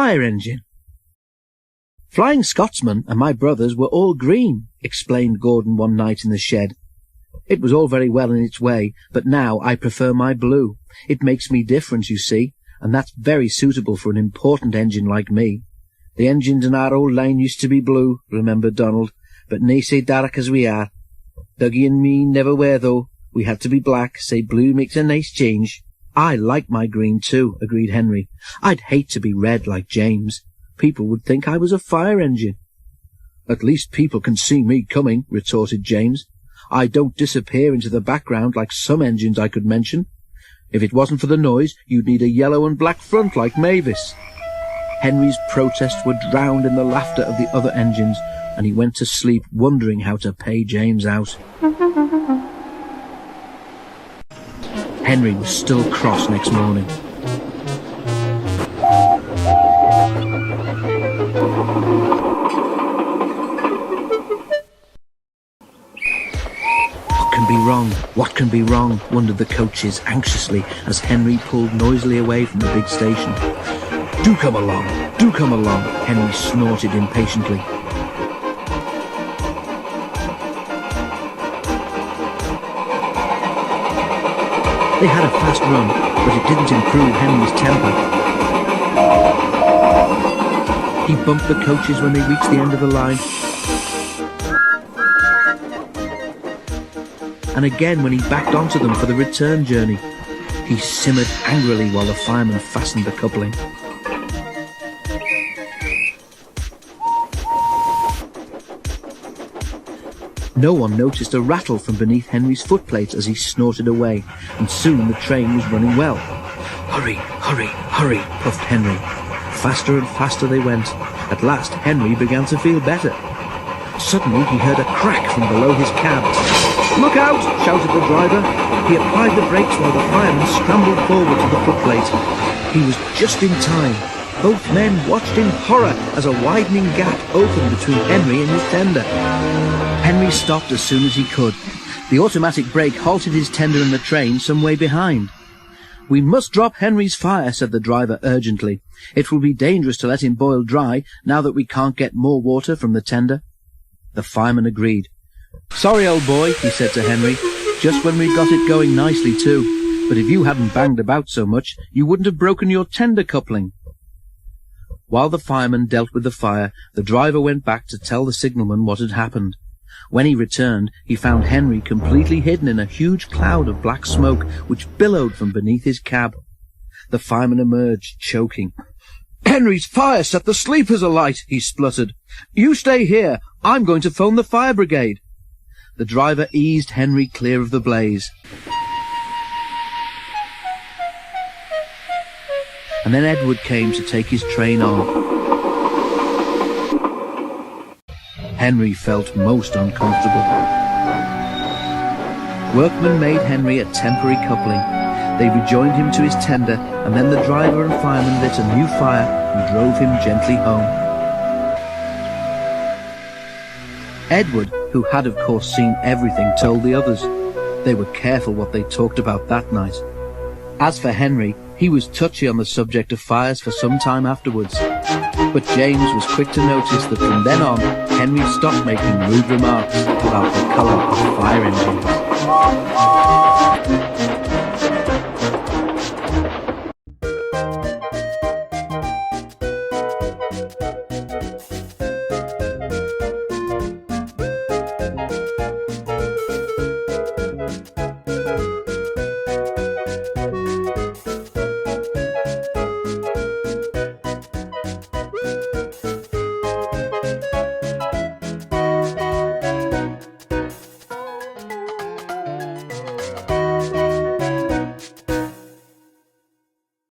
fire engine. Flying Scotsman and my brothers were all green, explained Gordon one night in the shed. It was all very well in its way, but now I prefer my blue. It makes me different, you see, and that's very suitable for an important engine like me. The engines in our old line used to be blue, remembered Donald, but nae sae dark as we are. Dougie and me never were, though. We had to be black, say blue makes a nice change. I like my green too, agreed Henry. I'd hate to be red like James. People would think I was a fire engine. At least people can see me coming, retorted James. I don't disappear into the background like some engines I could mention. If it wasn't for the noise, you'd need a yellow and black front like Mavis. Henry's protests were drowned in the laughter of the other engines, and he went to sleep wondering how to pay James out. Henry was still cross next morning. What can be wrong, wondered the coaches anxiously as Henry pulled noisily away from the big station. Do come along, Henry snorted impatiently. They had a fast run, but it didn't improve Henry's temper. He bumped the coaches when they reached the end of the line, and again when he backed onto them for the return journey. He simmered angrily while the fireman fastened the coupling. No one noticed a rattle from beneath Henry's footplates as he snorted away, and soon the train was running well. Hurry, hurry, hurry, puffed Henry. Faster and faster they went. At last Henry began to feel better. Suddenly he heard a crack from below his cab. Look out! Shouted the driver. He applied the brakes while the fireman scrambled forward to the footplate. He was just in time. Both men watched in horror as a widening gap opened between Henry and his tender. Henry stopped as soon as he could. The automatic brake halted his tender and the train some way behind. We must drop Henry's fire, said the driver urgently. It will be dangerous to let him boil dry now that we can't get more water from the tender. The fireman agreed. Sorry, old boy, he said to Henry, just when we'd got it going nicely too. But if you hadn't banged about so much, you wouldn't have broken your tender coupling. While the fireman dealt with the fire, the driver went back to tell the signalman what had happened. When he returned, he found Henry completely hidden in a huge cloud of black smoke which billowed from beneath his cab. The fireman emerged, choking. Henry's fire set the sleepers alight, he spluttered. You stay here. I'm going to phone the fire brigade. The driver eased Henry clear of the blaze. And then Edward came to take his train on. Henry felt most uncomfortable. Workmen made Henry a temporary coupling. They rejoined him to his tender, and then the driver and fireman lit a new fire and drove him gently home. Edward, who had of course seen everything, told the others. They were careful what they talked about that night. As for Henry, he was touchy on the subject of fires for some time afterwards. But James was quick to notice that from then on, Henry stopped making rude remarks about the colour of fire engines.